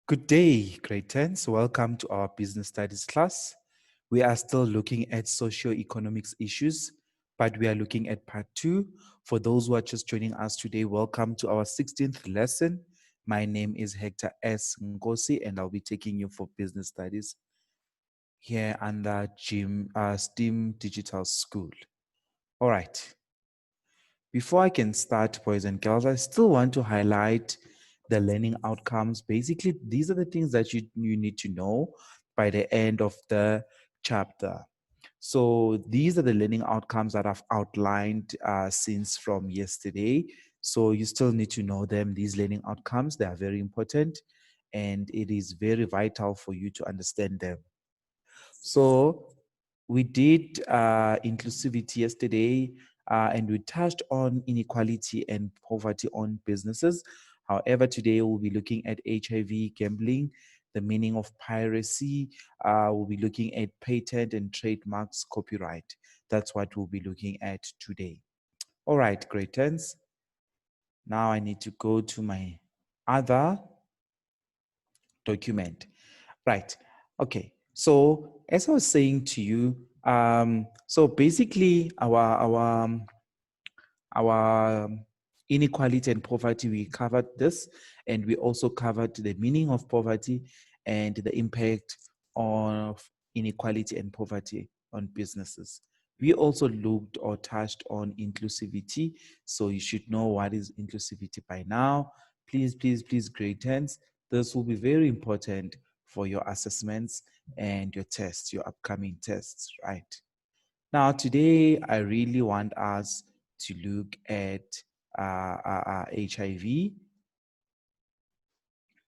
Good day, grade 10s. Welcome to our business studies class. We are still looking at socio-economics issues, but we are looking at part 2. For those who are just joining us today, welcome to our 16th lesson. My name is Hector S. Ngosi, and I'll be taking you for business studies here under STEAM Digital School. All right. Before I can start, boys and girls, I still want to highlight the learning outcomes. Basically, these are the things that you need to know by the end of the chapter. So these are the learning outcomes that I've outlined since from yesterday. So you still need to know them, these learning outcomes. They are very important, and it is very vital for you to understand them. So we did inclusivity yesterday, and we touched on inequality and poverty on businesses. However, today we'll be looking at HIV, gambling, the meaning of piracy. We'll be looking at patent and trademarks, copyright. That's what we'll be looking at today. All right, grade 10s. Now I need to go to my other document. Right. Okay. So as I was saying to you, so basically our inequality and poverty, we covered this, and we also covered the meaning of poverty and the impact of inequality and poverty on businesses. We also looked or touched on inclusivity, so you should know what is inclusivity by now. Please, grade 10s. This will be very important for your assessments and your tests, your upcoming tests, right? Now, today, I really want us to look at HIV.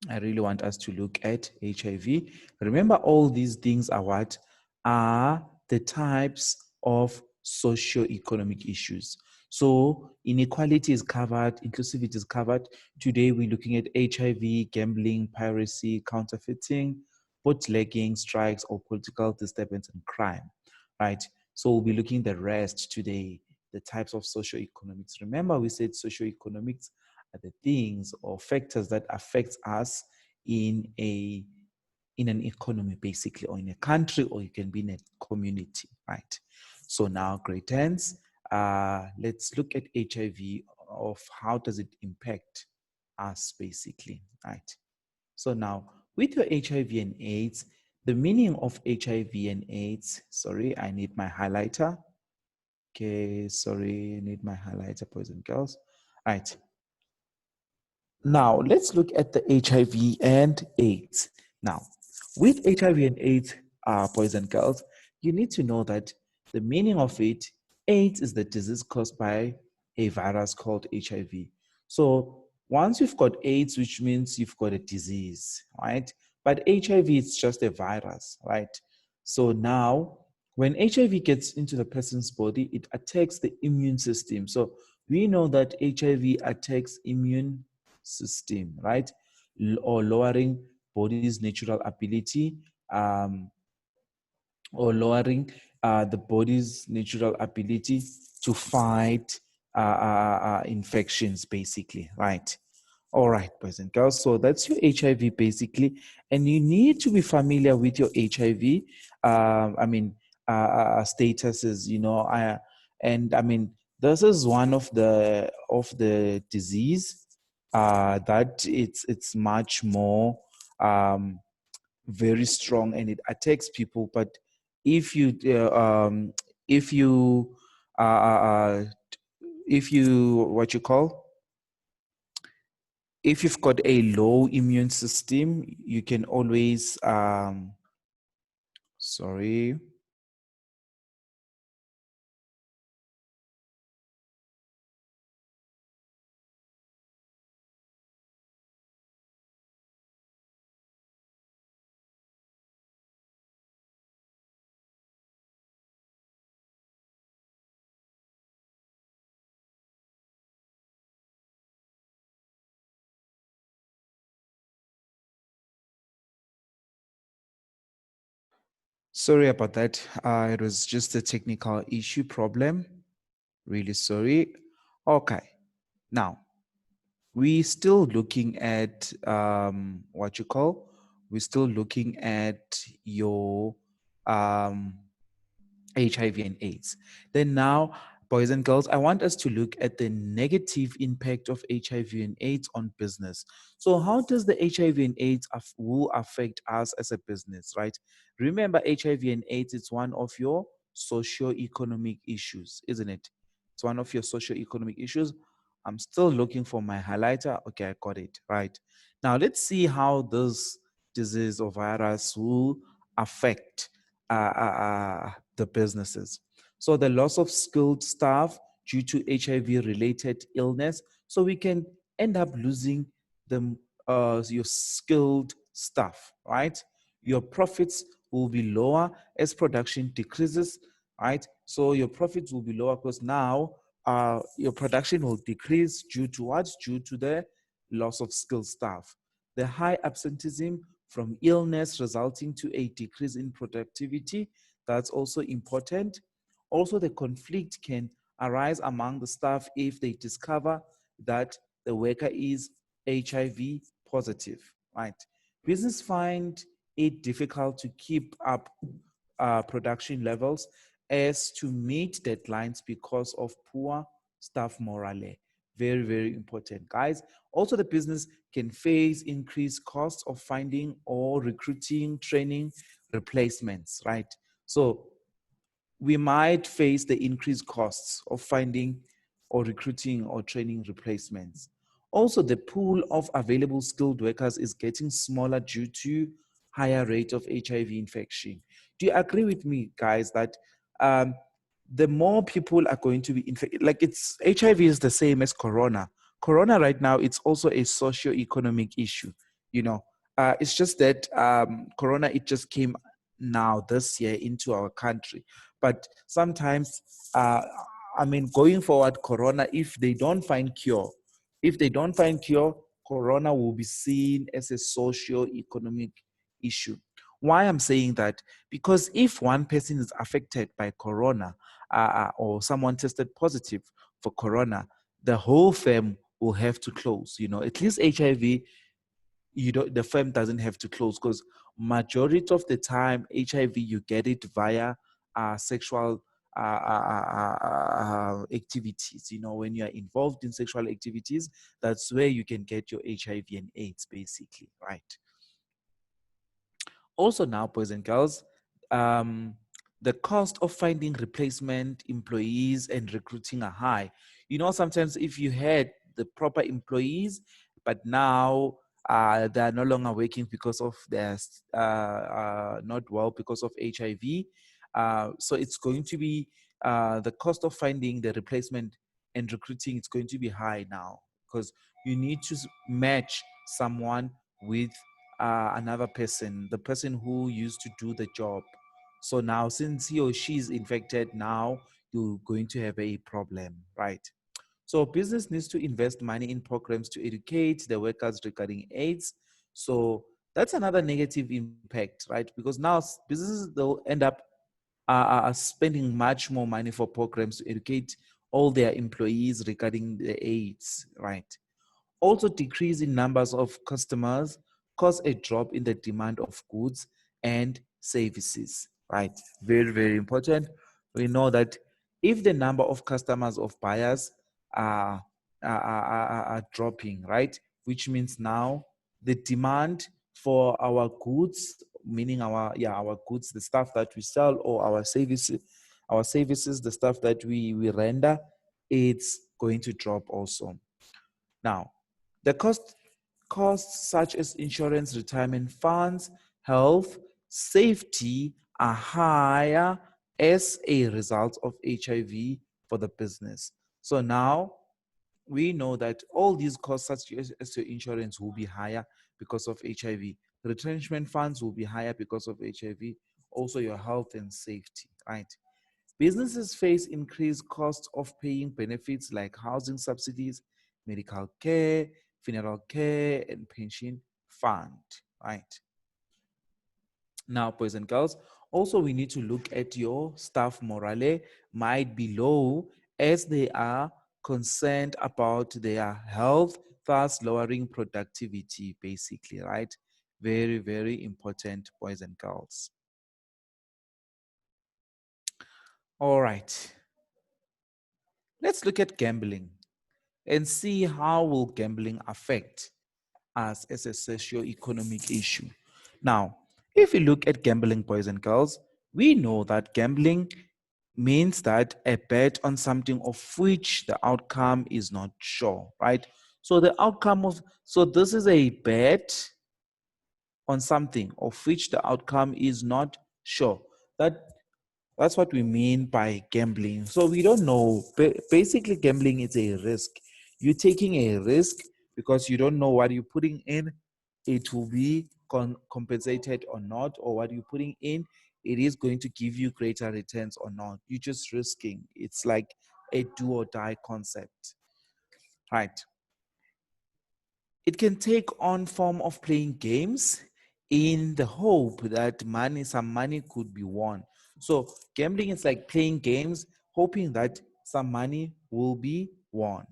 I really want us to look at HIV. Remember, all these things are what are the types of socio-economic issues. So inequality is covered, inclusivity is covered. Today, we're looking at HIV, gambling, piracy, counterfeiting, bootlegging, strikes, or political disturbance and crime, right? So we'll be looking at the rest today, the types of socio-economics. Remember, we said socio-economics are the things or factors that affect us in an economy, basically, or in a country, or you can be in a community, right? So now, grade 10s, let's look at HIV, of how does it impact us, basically, right? So now, with your HIV and AIDS, the meaning of HIV and AIDS, sorry, I need my highlighter. Okay, sorry, I need my highlighter, boys and girls. All right. Now, let's look at the HIV and AIDS. Now, with HIV and AIDS, boys and girls, you need to know that the meaning of it, AIDS is the disease caused by a virus called HIV. So once you've got AIDS, which means you've got a disease, right? But HIV is just a virus, right? So now, when HIV gets into the person's body, it attacks the immune system. So we know that HIV attacks immune system, right? Or lowering body's natural ability, or lowering the body's natural ability to fight infections, basically, right? All right, boys and girls. So that's your HIV, basically, and you need to be familiar with your HIV. Statuses. This is one of the disease that it's much more very strong, and it attacks people. But if you if you uh, uh, if you what you call if you've got a low immune system, you can always sorry. Sorry about that. It was just a technical issue problem. Really sorry. Okay. Now, we still looking at what you call we're still looking at your um, HIV and AIDS. Then now, boys and girls, I want us to look at the negative impact of HIV and AIDS on business. So, how does the HIV and AIDS will affect us as a business, right? Remember, HIV and AIDS is one of your socio-economic issues, isn't it? It's one of your socio-economic issues. I'm still looking for my highlighter. Okay, I got it. Right. Now, let's see how this disease or virus will affect the businesses. So the loss of skilled staff due to HIV related illness. So we can end up losing your skilled staff, right? Your profits will be lower as production decreases, right? So your profits will be lower because now your production will decrease due to what? Due to the loss of skilled staff. The high absenteeism from illness resulting to a decrease in productivity. That's also important. Also, the conflict can arise among the staff if they discover that the worker is HIV positive, right? Business find it difficult to keep up production levels as to meet deadlines because of poor staff morale. Very, very important, guys. Also, the business can face increased costs of finding or recruiting, training, replacements, right? So we might face the increased costs of finding or recruiting or training replacements. Also, the pool of available skilled workers is getting smaller due to higher rate of HIV infection. Do you agree with me, guys, that um, the more people are going to be infected, like it's HIV is the same as corona. Corona right now, it's also a socio-economic issue. You know, it's just that corona, it just came now this year into our country. But sometimes, I mean, going forward, corona, if they don't find cure, corona will be seen as a socio-economic issue. Why I'm saying that? Because if one person is affected by corona or someone tested positive for corona, the whole firm will have to close. You know, at least HIV, you don't, the firm doesn't have to close because majority of the time HIV you get it via sexual activities. You know, when you are involved in sexual activities, that's where you can get your HIV and AIDS, basically, right? Also, now, boys and girls, um, the cost of finding replacement employees and recruiting are high. You know, sometimes if you had the proper employees, but now they are no longer working because of their not well because of HIV. So it's going to be the cost of finding the replacement and recruiting. It's going to be high now because you need to match someone with another person, the person who used to do the job. So now, since he or she is infected, now you're going to have a problem, right? So business needs to invest money in programs to educate the workers regarding AIDS. So that's another negative impact, right? Because now businesses, they'll end up spending much more money for programs to educate all their employees regarding the AIDS, right? Also, decrease in numbers of customers cause a drop in the demand of goods and services, right? Very, very important. We know that if the number of customers of buyers are, are dropping, right? Which means now the demand for our goods, meaning our goods, the stuff that we sell or our services, the stuff that we render, it's going to drop also. Now, the costs such as insurance, retirement funds, health, safety are higher as a result of HIV for the business. So now we know that all these costs, such as your insurance, will be higher because of HIV. Retrenchment funds will be higher because of HIV. Also, your health and safety, right? Businesses face increased costs of paying benefits like housing subsidies, medical care, funeral care, and pension fund, right? Now, boys and girls, also we need to look at your staff morale might be low as they are concerned about their health, thus lowering productivity, basically, right? Very, very important, boys and girls. All right. Let's look at gambling and see how will gambling affect us as a socio-economic issue. Now, if we look at gambling, boys and girls, we know that gambling means that a bet on something of which the outcome is not sure, right? So the outcome of, so this is a bet on something of which the outcome is not sure. That's what we mean by gambling. So we don't know. Basically, gambling is a risk. You're taking a risk because you don't know what you're putting in. It will be compensated or not, or what you're putting in, it is going to give you greater returns or not. You're just risking. It's like a do or die concept, right? It can take on form of playing games in the hope that some money could be won. So gambling is like playing games, hoping that some money will be won.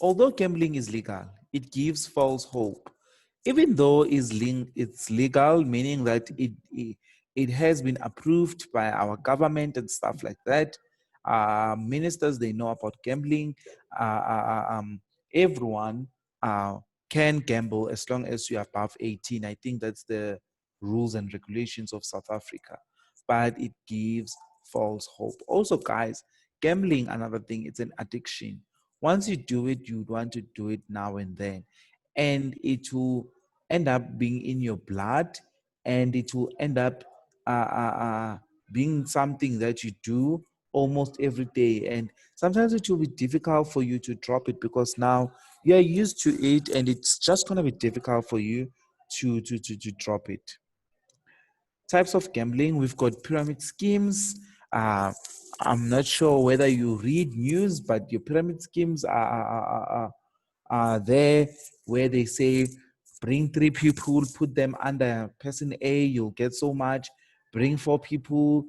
Although gambling is legal, it gives false hope. Even though it's legal, meaning that it has been approved by our government and stuff like that. Ministers, they know about gambling. Uh, uh, uh, um, Everyone uh, can gamble as long as you're above 18. I think that's the rules and regulations of South Africa. But it gives false hope. Also, guys, gambling, another thing, it's an addiction. Once you do it, you want to do it now and then. And it will end up being in your blood, and it will end up being something that you do almost every day. And sometimes it will be difficult for you to drop it because now you're used to it, and it's just going to be difficult for you to drop it. Types of gambling, we've got pyramid schemes. I'm not sure whether you read news, but your pyramid schemes are there where they say bring 3 people, put them under person A, you'll get so much. Bring 4 people,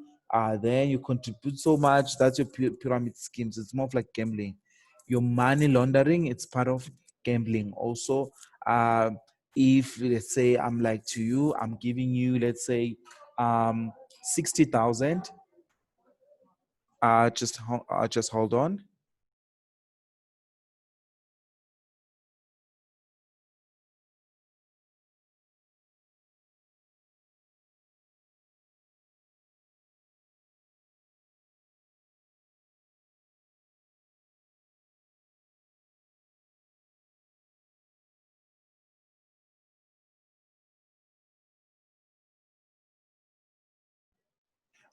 then you contribute so much. That's your pyramid schemes. It's more of like gambling. Your money laundering, it's part of gambling also. If let's say I'm like to you, I'm giving you, let's say, 60,000. Just hold on.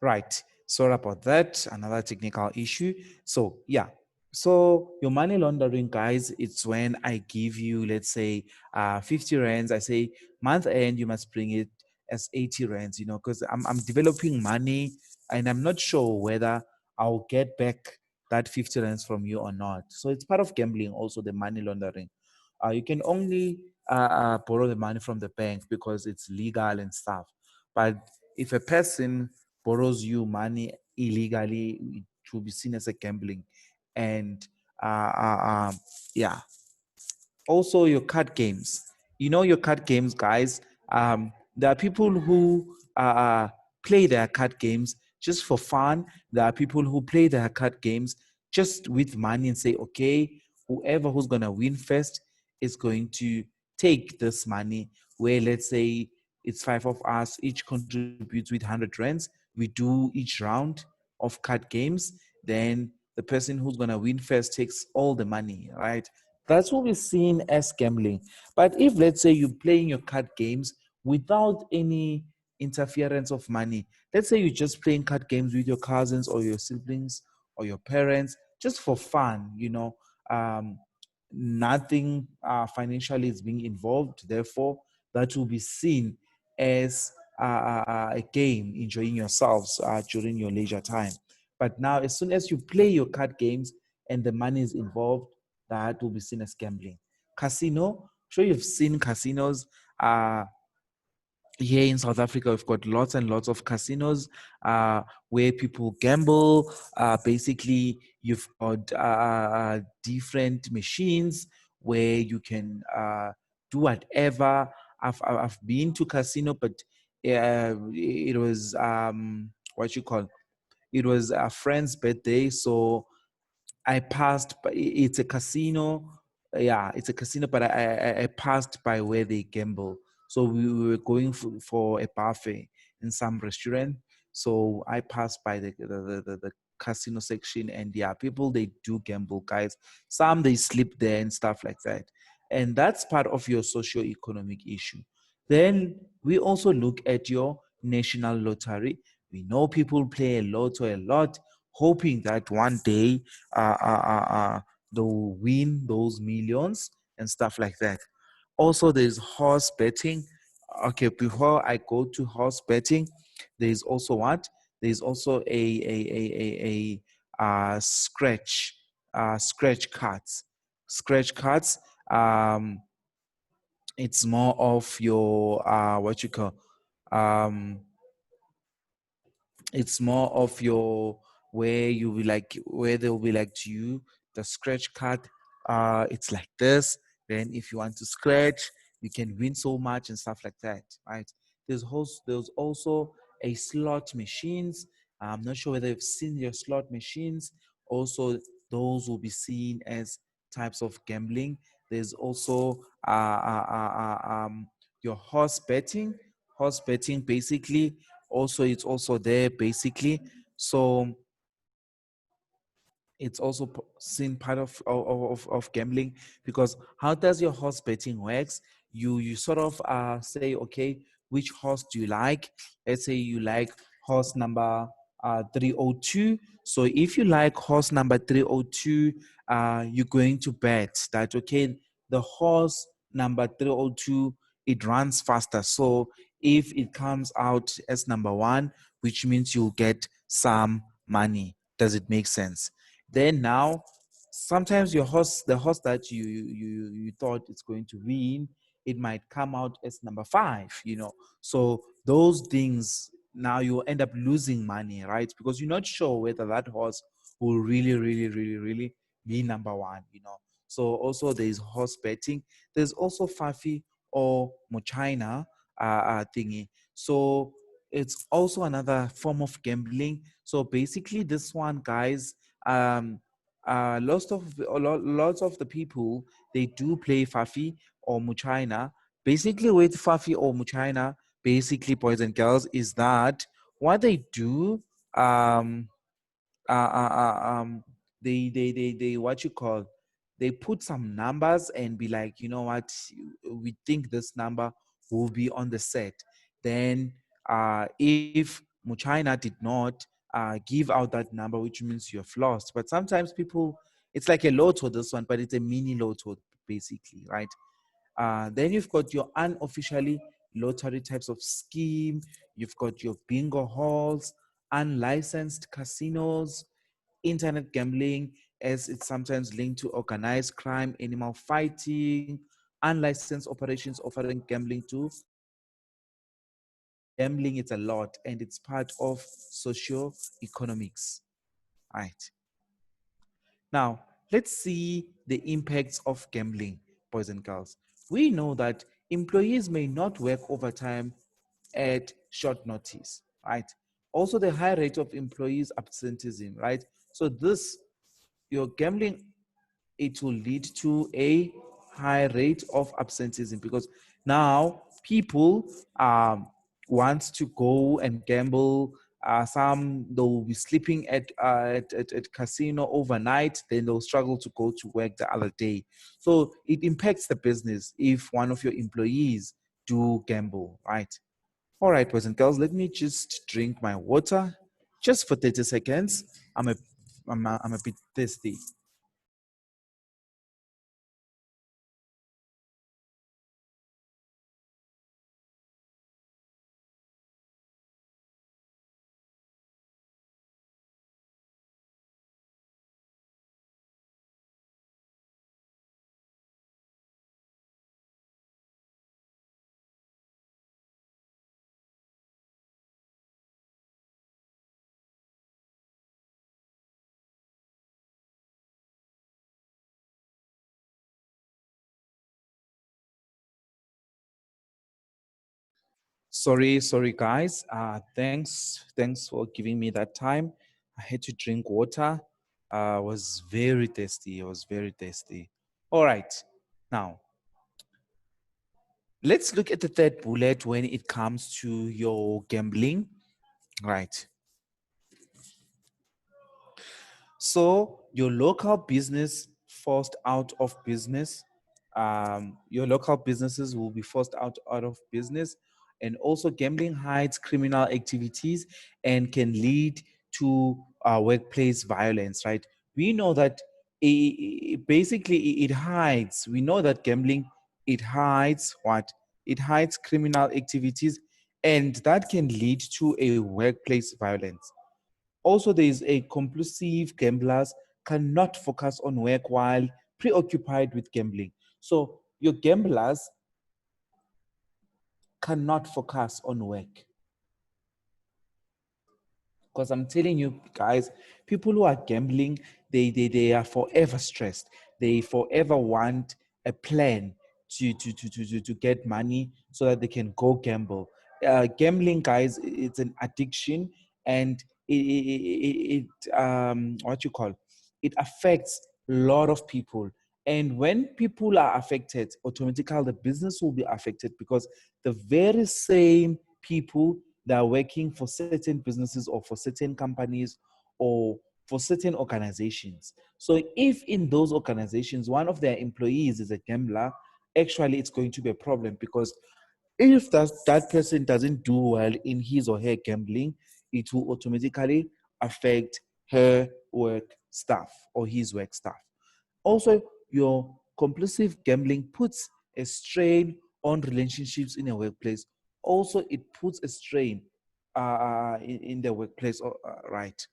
Right. Sorry about that. Another technical issue. So, yeah. So, your money laundering, guys, it's when I give you, let's say, 50 rands. I say, month end, you must bring it as 80 rands, because I'm developing money and I'm not sure whether I'll get back that 50 rands from you or not. So, it's part of gambling, also the money laundering. You can only borrow the money from the bank because it's legal and stuff. But if a person borrows you money illegally, it will be seen as a gambling. And yeah, also your card games. Your card games, guys. There are people who play their card games just for fun. There are people who play their card games just with money and say, okay, whoever who's gonna win first is going to take this money. Where let's say it's 5 of us, each contributes with 100 rands. We do each round of card games. Then the person who's gonna win first takes all the money, right? That's what we're seeing as gambling. But if, let's say, you're playing your card games without any interference of money, let's say you're just playing card games with your cousins or your siblings or your parents, just for fun, nothing financially is being involved. Therefore, that will be seen as a game, enjoying yourselves during your leisure time. But now, as soon as you play your card games and the money is involved, that will be seen as gambling. Casino, I'm sure you've seen casinos. Here in South Africa, we've got lots and lots of casinos where people gamble. Basically, you've got different machines where you can do whatever. I've been to casino, but it was what you call, it was a friend's birthday, so I passed by. It's a casino. Yeah, it's a casino, but I passed by where they gamble. So we were going for a buffet in some restaurant. So I passed by the casino section, and yeah, people they do gamble, guys. Some they sleep there and stuff like that, and that's part of your socio-economic issue. Then we also look at your national lottery. We know people play a lotto a lot, hoping that one day uh, uh, uh, uh, they'll win those millions and stuff like that. Also, there's horse betting. Okay, before I go to horse betting, there's also what? There's also scratch cards. Scratch cards. It's more of your what you call um it's more of your where you will like where they'll be like to you the scratch card. It's like this. Then if you want to scratch, you can win so much and stuff like that, right? There's also a slot machines. I'm not sure whether you've seen your slot machines. Also, those will be seen as types of gambling. There's also your horse betting basically. Also, it's also there basically. So it's also seen part of gambling, because how does your horse betting works? You sort of say, okay, which horse do you like? Let's say you like horse number 302. So if you like horse number 302, you're going to bet that, okay, the horse number 302, it runs faster. So if it comes out as number one, which means you'll get some money. Does it make sense? Then now, sometimes the horse that you thought it's going to win, it might come out as number five. So those things, now you end up losing money, right? Because you're not sure whether that horse will really, really, really, really be number one. So also there's horse betting. There's also Fafi or Mochina thingy. So it's also another form of gambling. So basically, this one, guys, um, lots of the people, they do play Fafi or Muchina. Basically, with Fafi or Muchina, basically, boys and girls, is that what they do? Um, uh, uh, uh, um, they what you call, they put some numbers and be like, you know what, we think this number will be on the set. Then if Muchina did not give out that number, which means you have lost. But sometimes people, it's like a lotto, this one, but it's a mini lotto basically, right? Then you've got your unofficially lottery types of scheme. You've got your bingo halls, unlicensed casinos, internet gambling, as it's sometimes linked to organized crime, animal fighting, unlicensed operations offering gambling too. Gambling, it's a lot, and it's part of socio-economics. Right. Now, let's see the impacts of gambling, boys and girls. We know that employees may not work overtime at short notice, right? Also, the high rate of employees absenteeism, right? So this, your gambling, it will lead to a high rate of absenteeism, because now people want to go and gamble. Some they'll be sleeping at casino overnight, then they'll struggle to go to work the other day. So it impacts the business if one of your employees do gamble, right? All right, boys and girls, let me just drink my water just for 30 seconds. I'm a bit thirsty. Sorry, guys. Thanks for giving me that time. I had to drink water. I was very thirsty. I was very thirsty. All right. Now, let's look at the third bullet when it comes to your gambling. Right. So your local business forced out of business. Your local businesses will be forced out of business. And also gambling hides criminal activities and can lead to workplace violence, right? We know that basically it hides. We know that gambling, it hides what? It hides criminal activities and that can lead to a workplace violence. Also, there is a compulsive gamblers cannot focus on work while preoccupied with gambling. So your gamblers cannot focus on work. Because I'm telling you guys, people who are gambling, they are forever stressed. They forever want a plan to get money so that they can go gamble. Gambling, guys, it's an addiction, and what you call it affects a lot of people. And when people are affected, automatically the business will be affected because the very same people that are working for certain businesses or for certain companies or for certain organizations. So if in those organizations one of their employees is a gambler, actually it's going to be a problem because if that person doesn't do well in his or her gambling, it will automatically affect her work staff or his work staff. Also, your compulsive gambling puts a strain on relationships in a workplace. Also, it puts a strain in the workplace, right?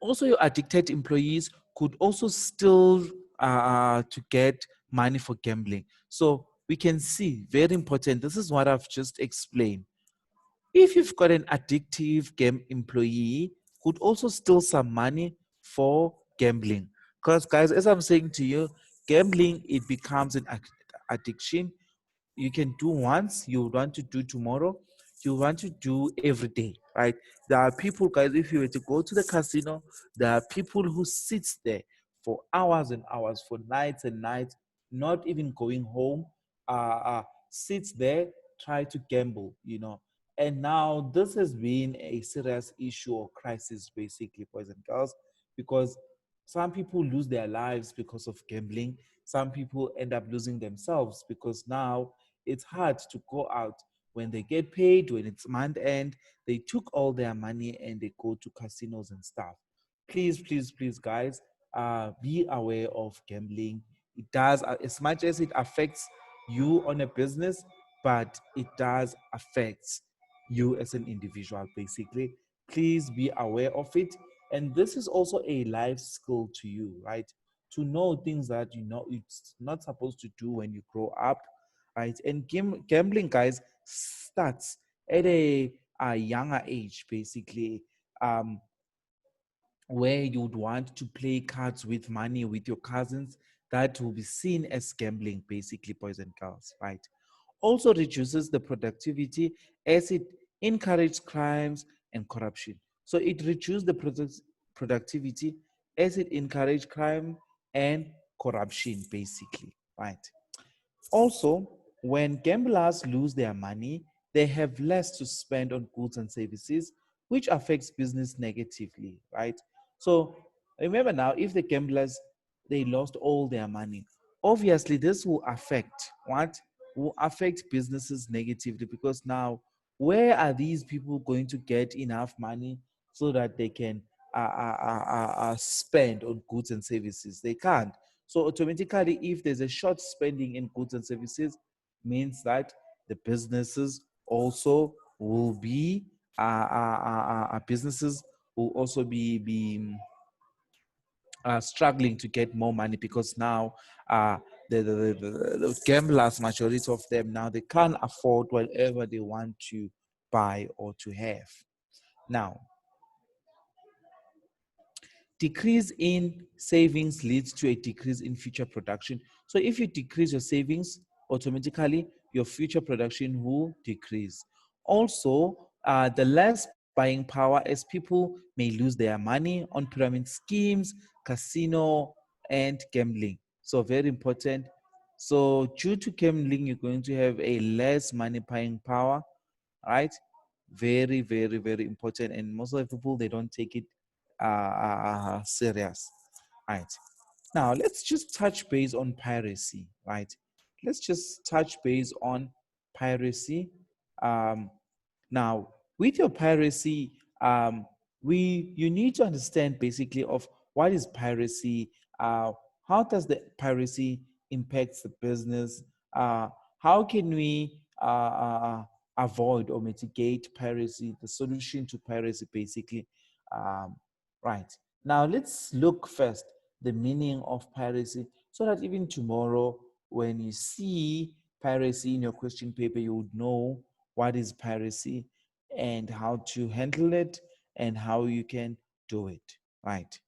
Also, your addicted employees could also still to get money for gambling. So we can see, very important, this is what I've just explained. If you've got an addictive game employee, could also steal some money for gambling. Because guys, as I'm saying to you, gambling, it becomes an addiction. You can do once, you want to do tomorrow, you want to do every day, right? There are people, guys, if you were to go to the casino, there are people who sits there for hours and hours, for nights and nights, not even going home, sits there, try to gamble, and now this has been a serious issue or crisis, basically, boys and girls, because some people lose their lives because of gambling. Some people end up losing themselves because now it's hard to go out when they get paid, when it's month end. They took all their money and they go to casinos and stuff. Please, guys, be aware of gambling. It does, as much as it affects you on a business, but it does affect you as an individual, basically. Please be aware of it. And this is also a life skill to you, right? To know things that you know it's not supposed to do when you grow up, right? And gambling, guys, starts at a younger age, basically, um, where you would want to play cards with money with your cousins. That will be seen as gambling, basically, boys and girls, right? Also reduces the productivity as it encourages crimes and corruption. So it reduces the productivity as it encourages crime and corruption, basically, right? Also, when gamblers lose their money, they have less to spend on goods and services, which affects business negatively, right? So remember now, if the gamblers they lost all their money, obviously this will affect what? Will affect businesses negatively because now where are these people going to get enough money so that they can spend on goods and services? They can't. So automatically, if there's a short spending in goods and services, means that the businesses also will be businesses will also be struggling to get more money because now the gamblers, majority of them now they can't afford whatever they want to buy or to have. Now, decrease in savings leads to a decrease in future production. So if you decrease your savings, automatically your future production will decrease. Also, the less buying power as people may lose their money on pyramid schemes, casino, and gambling. So very important. So due to gambling, you're going to have a less money buying power, right? Very, very, very important. And most of the people, they don't take it serious, right? Now, let's just touch base on piracy, right? Let's just touch base on piracy. Um, Now, with your piracy, you need to understand basically of what is piracy, how does the piracy impacts the business, how can we avoid or mitigate piracy, the solution to piracy basically, um, right? Now, let's look first the meaning of piracy so that even tomorrow when you see piracy in your question paper, you would know what is piracy and how to handle it and how you can do it, right?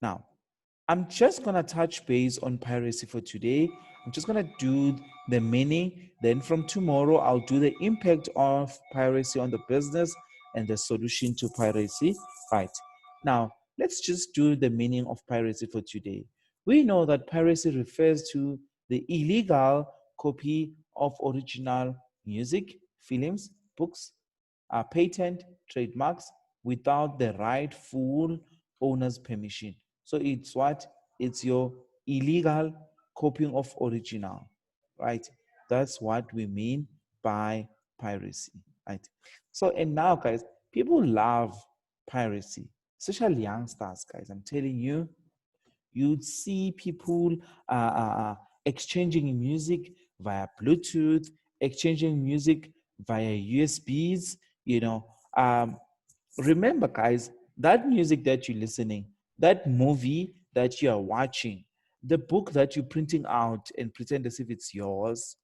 Now, I'm just gonna touch base on piracy for today. I'm just gonna do the meaning. Then from tomorrow, I'll do the impact of piracy on the business and the solution to piracy. Right. Now, let's just do the meaning of piracy for today. We know that piracy refers to the illegal copy of original music, films, books, patent, trademarks without the rightful owner's permission. So it's what? It's your illegal copying of original, right? That's what we mean by piracy, right? So, and now, guys, people love piracy, especially youngsters, guys. I'm telling you, you'd see people exchanging music via Bluetooth, exchanging music via USBs, you know. Remember, guys, that music that you're listening, that movie that you are watching, the book that you're printing out and pretend as if it's yours,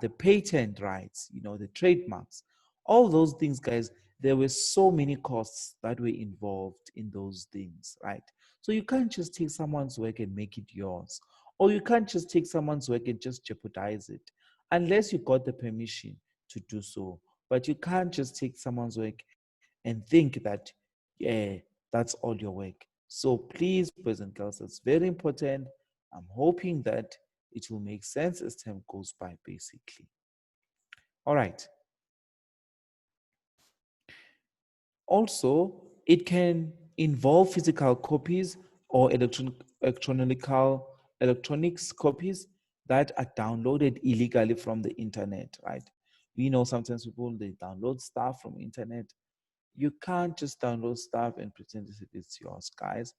the patent rights, the trademarks, all those things, guys, there were so many costs that were involved in those things, right? So you can't just take someone's work and make it yours, or you can't just take someone's work and just jeopardize it unless you got the permission to do so. But you can't just take someone's work and think that, yeah, that's all your work. So please, boys and girls, it's very important. I'm hoping that it will make sense as time goes by, basically. All right. Also, it can involve physical copies or electronics copies that are downloaded illegally from the internet, right? We know sometimes people they download stuff from internet. You can't just download stuff and pretend as if it's yours, guys.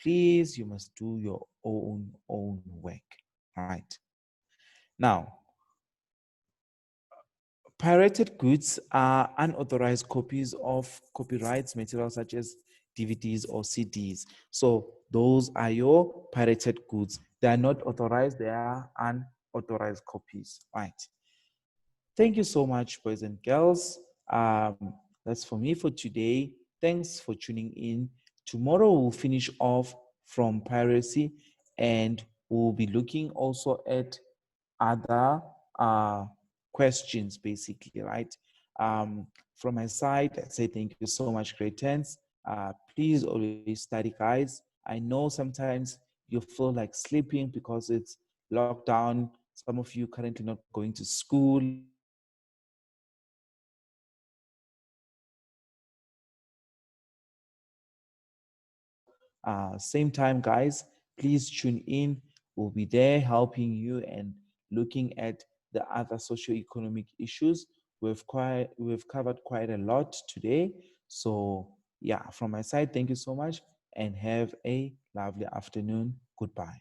Please, you must do your own work, right? Now, pirated goods are unauthorized copies of copyrights material such as DVDs or CDs. So those are your pirated goods. They are not authorized, they are unauthorized copies, right? Thank you so much, boys and girls. That's for me for today. Thanks for tuning in. Tomorrow we'll finish off from piracy and we'll be looking also at other questions, basically, right? From my side, I say thank you so much, grade 10s. Please always study, guys. I know sometimes you feel like sleeping because it's lockdown. Some of you currently not going to school. Same time, guys, please tune in. We'll be there helping you and looking at the other socio-economic issues. We've covered quite a lot today. So yeah, from my side, thank you so much and have a lovely afternoon. Goodbye.